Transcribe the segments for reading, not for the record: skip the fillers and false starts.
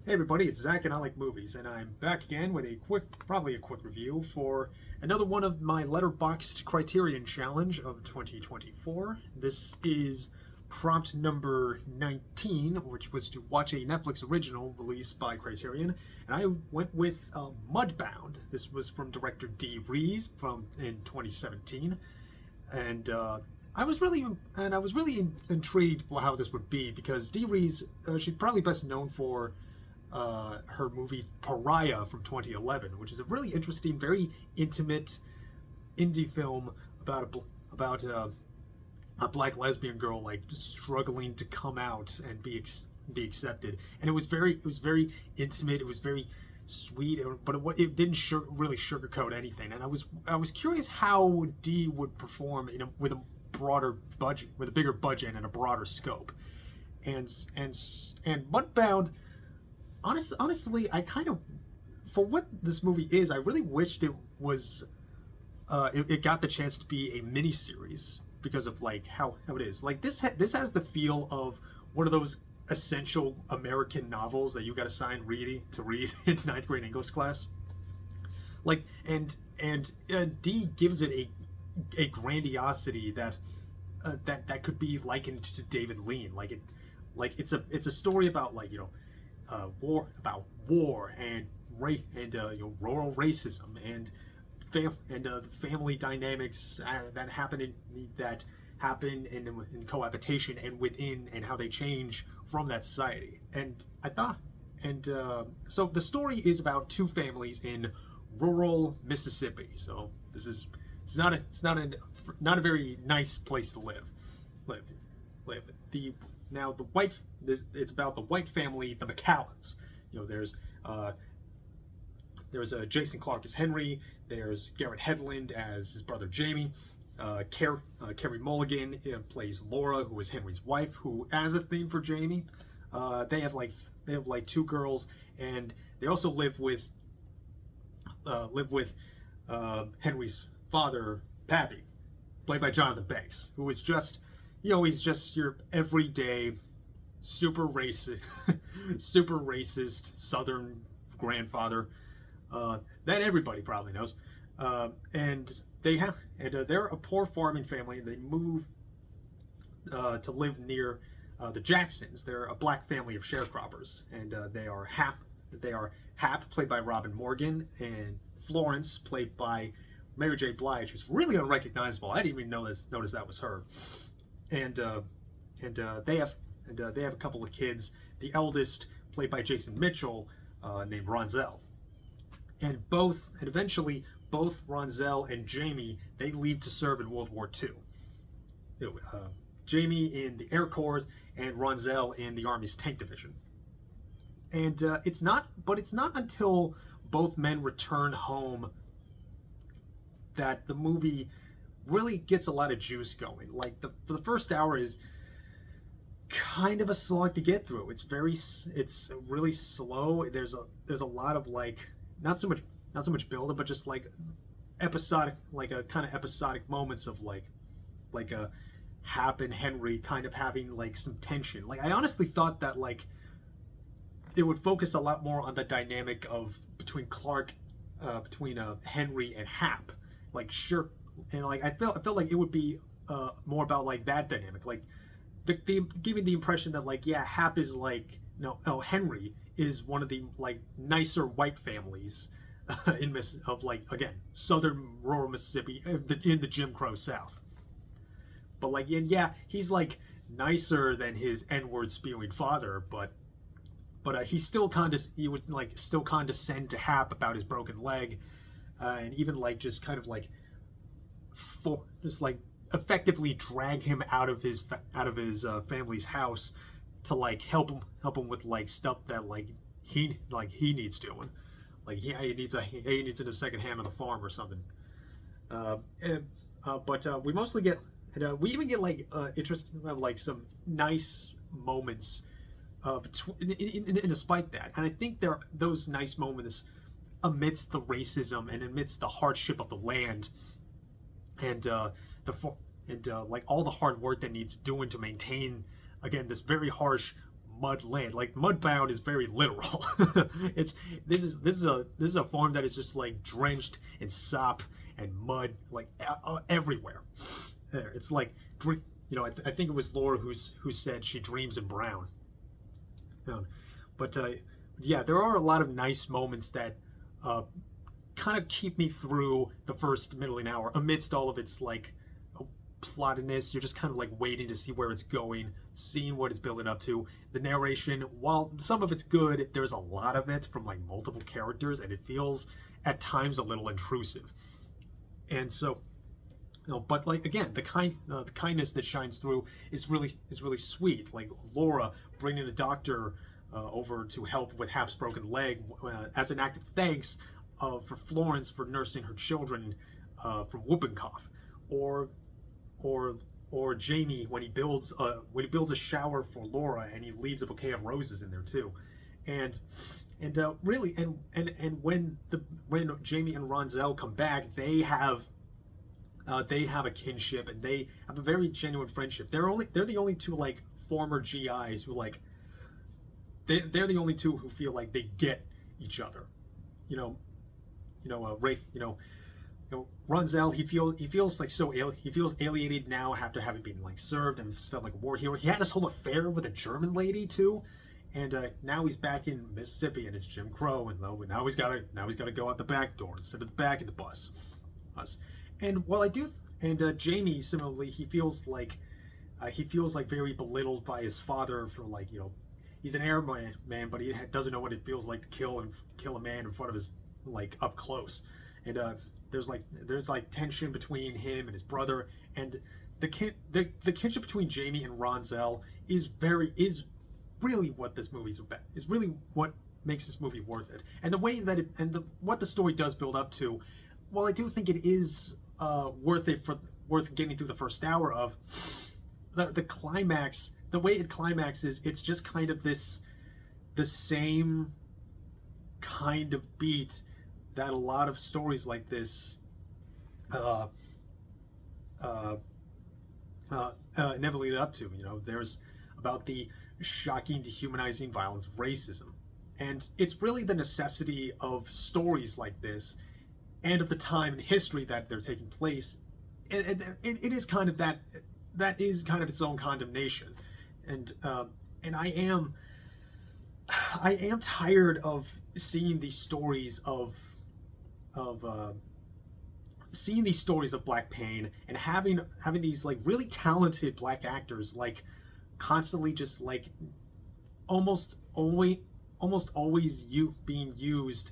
Hey everybody, it's Zach and I Like Movies, and I'm back again with probably a quick review for another one of my Letterboxd Criterion Challenge of 2024. This is prompt number 19, which was to watch a Netflix original released by Criterion, and I went with Mudbound. This was from director Dee Rees in 2017, and I was really intrigued how this would be because Dee Rees, she's probably best known for her movie Pariah from 2011, which is a really interesting, very intimate indie film about a black lesbian girl like just struggling to come out and be accepted. And it was very intimate. It was very sweet, but it didn't really sugarcoat anything. And I was curious how Dee would perform with a broader budget, with a bigger budget and a broader scope. And Mudbound. Honestly, I kind of, for what this movie is, I really wished it was, it got the chance to be a mini-series because of like how it is. Like this has the feel of one of those essential American novels that you got assigned to read in ninth grade English class. Like and Dee gives it a grandiosity that could be likened to David Lean. It's a story about war and rural racism and the family dynamics that happen in cohabitation and within, and how they change from that society. And I thought, so the story is about two families in rural Mississippi. So it's not a very nice place to live. It's about the white family, the McCallans. There's Jason Clarke as Henry. There's Garrett Hedlund as his brother Jamie. Carey Mulligan plays Laura, who is Henry's wife, who has a theme for Jamie. They have two girls, and they also live with Henry's father, Pappy, played by Jonathan Banks, who is just, he's just your everyday super racist Southern grandfather that everybody probably knows. They're a poor farming family, and they move to live near the Jacksons. They're a black family of sharecroppers, and they are Hap, played by Robin Morgan, and Florence, played by Mary J. Blige, who's really unrecognizable. I didn't even notice that was her. And they have a couple of kids. The eldest, played by Jason Mitchell, named Ronzel. And eventually both Ronzel and Jamie, they leave to serve in World War II. Jamie in the Air Corps and Ronzel in the Army's Tank Division. And it's not until both men return home that the movie really gets a lot of juice going. Like the first hour is kind of a slog to get through. It's really slow. There's a lot of not so much build-up, but just episodic, episodic moments of a Hap and Henry kind of having some tension. I honestly thought that it would focus a lot more on the dynamic between Clarke, between Henry and Hap. Sure, and I felt like it would be more about that dynamic. Giving the impression that Hap is Henry is one of the nicer white families again, southern rural Mississippi in the Jim Crow South. But he's nicer than his N-word spewing father, but he would still condescend to Hap about his broken leg, and even effectively drag him out of his family's house to help him with stuff that he needs doing. He needs a second hand on the farm or something. But we mostly get, and we even get some nice moments despite that. And I think those nice moments amidst the racism and amidst the hardship of the land, and all the hard work that needs doing to maintain, again, this very harsh mud land. Like Mudbound is very literal. This is a farm that is just like drenched in sop and mud like everywhere. It's like I think it was Laura who said she dreams in brown. But yeah, there are a lot of nice moments that kind of keep me through the first middle of an hour amidst all of its like plottiness. You're just kind of like waiting to see where it's going, seeing what it's building up to. The narration, while some of it's good, there's a lot of it from like multiple characters, and it feels at times a little intrusive. And so, but like again, the kindness that shines through is really sweet. Like Laura bringing a doctor over to help with Hap's broken leg as an act of thanks for Florence for nursing her children from whooping cough, or Jamie when he builds a shower for Laura and he leaves a bouquet of roses in there too, and really when Jamie and Ronzel come back, they have a kinship and they have a very genuine friendship. They're the only two like former GIs who like they're the only two who feel like they get each other. Ray. Ronzel, he feels like he feels alienated now after having been like served and felt like a war hero. He had this whole affair with a German lady too, and now he's back in Mississippi and it's Jim Crow, and now he's gotta go out the back door instead of the back of the bus. And while Jamie similarly, he feels like very belittled by his father for like he's an airman man, but he doesn't know what it feels like to kill a man in front of his like up close, and there's like tension between him and his brother, and the kinship between Jamie and Ronzel is really what this movie's about. Is really what makes this movie worth it, and the way that what the story does build up to. While I do think it is worth getting through the first hour of the climax, the way it climaxes, it's just kind of the same kind of beat that a lot of stories like this never lead up to. There's about the shocking, dehumanizing violence of racism, and it's really the necessity of stories like this and of the time and history that they're taking place. It is kind of that is kind of its own condemnation, and I am tired of seeing these stories of black pain and having these like really talented black actors like constantly just like almost always being used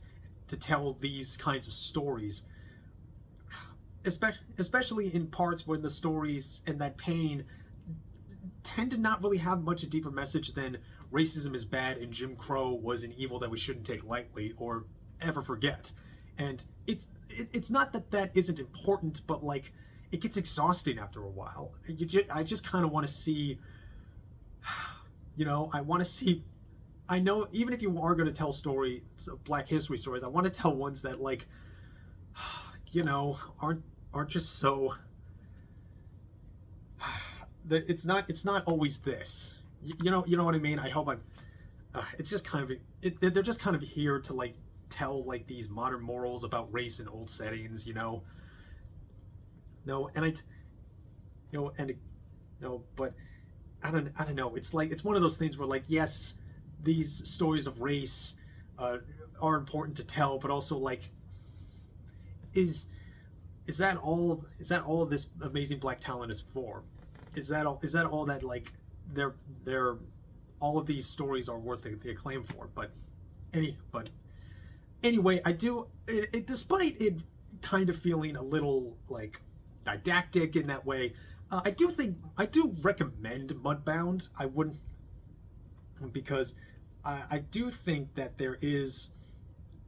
to tell these kinds of stories, especially in parts where the stories and that pain tend to not really have much a deeper message than racism is bad and Jim Crow was an evil that we shouldn't take lightly or ever forget. And it's not that isn't important, but like it gets exhausting after a while. I just kind of want to see, I know even if you are going to tell black history stories, I want to tell ones that like, aren't just so. It's not always this. You know what I mean? I hope I'm. It's just kind of they're just kind of here to like tell like these modern morals about race in old settings, but I don't know. It's like it's one of those things where like yes, these stories of race are important to tell, but also like is that all this amazing black talent is for? Is that all that like they're all of these stories are worth the acclaim for? But anyway, I do despite it kind of feeling a little like didactic in that way, I do recommend Mudbound. I wouldn't, because I do think that there is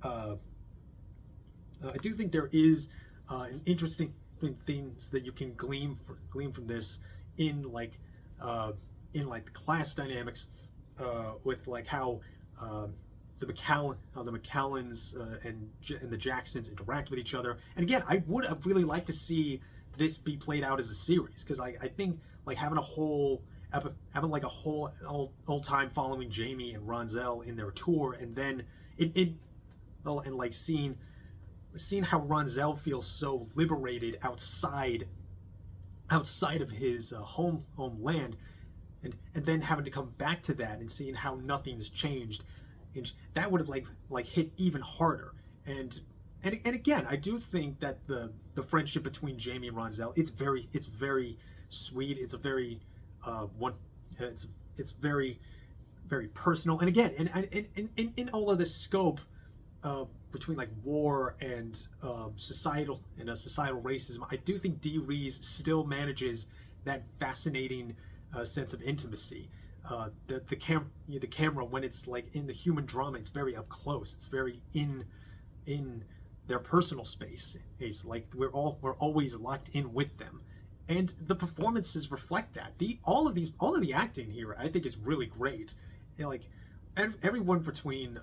an interesting things that you can glean from this in the class dynamics with like how the McCallans and the Jacksons interact with each other. And again, I would have really liked to see this be played out as a series, because I think like having a whole having like a whole time following Jamie and Ronzel in their tour, and then and like seeing how Ronzel feels so liberated outside of his homeland, and then having to come back to that and seeing how nothing's changed, and that would have like hit even harder. And again, I do think that the friendship between Jamie and Ronzel, it's very sweet. It's a very it's very personal. And again, in all of this scope between like war and societal racism, I do think Dee Rees still manages that fascinating sense of intimacy. The camera, when it's like in the human drama, it's very up close. It's very in their personal space. It's like we're always locked in with them, and the performances reflect that. All of the acting here, I think, is really great. Like everyone between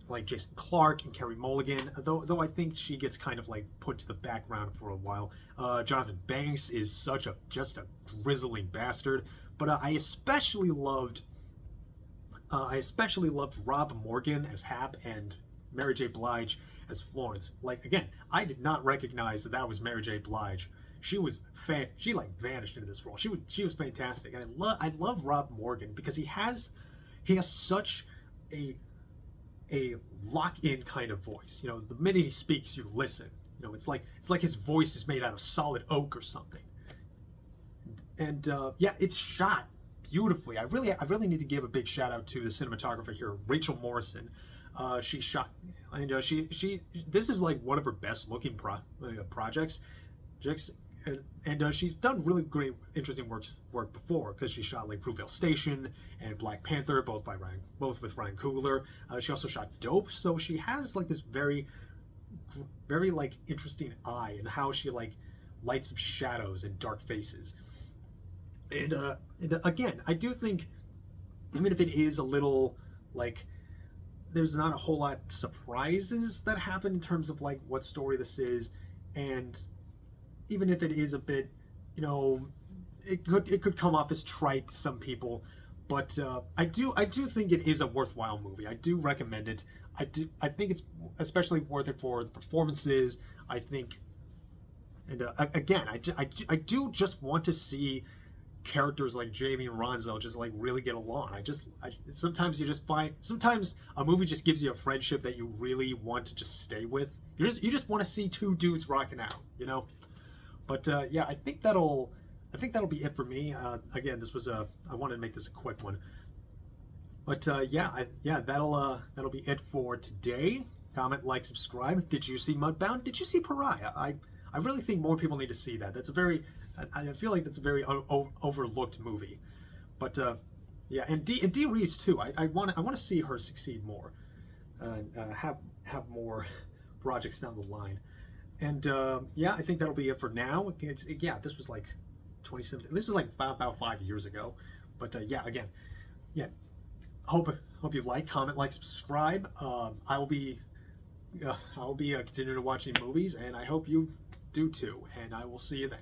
like Jason Clarke and Carey Mulligan, though I think she gets kind of like put to the background for a while. Jonathan Banks is just a grizzling bastard, but I especially loved Rob Morgan as Hap and Mary J. Blige as Florence. Like, again, I did not recognize that was Mary J. Blige. She like vanished into this role. She was fantastic, and I love Rob Morgan because he has such a lock-in kind of voice. You know, the minute he speaks, you listen. You know, it's like his voice is made out of solid oak or something. And yeah, it's shot beautifully. I really need to give a big shout out to the cinematographer here, Rachel Morrison. She shot, and this is like one of her best looking projects. And she's done really great, interesting work before, because she shot like Fruitvale Station and Black Panther, both with Ryan Coogler. She also shot Dope, so she has like this very like interesting eye and how she like lights up shadows and dark faces. And again, I do think, even if it is a little like, there's not a whole lot of surprises that happen in terms of like what story this is, and even if it is a bit, you know, it could come off as trite to some people, but I do think it is a worthwhile movie. I do recommend it. I think it's especially worth it for the performances. I think, and again, I do just want to see characters like Jamie and Ronzel just like really get along. Sometimes a movie just gives you a friendship that you really want to just stay with. You just want to see two dudes rocking out, you know. But yeah, I think that'll be it for me. Again, I wanted to make this a quick one. But yeah, that'll be it for today. Comment, like, subscribe. Did you see Mudbound? Did you see Pariah? I really think more people need to see that. I feel like that's a very overlooked movie. But yeah, and Dee Rees too. I want to see her succeed more, have more projects down the line. And yeah, I think that'll be it for now. This was like 2017. This was like about 5 years ago. But yeah, again, yeah. Hope you comment, subscribe. I will be continuing to watching movies, and I hope you do too. And I will see you then.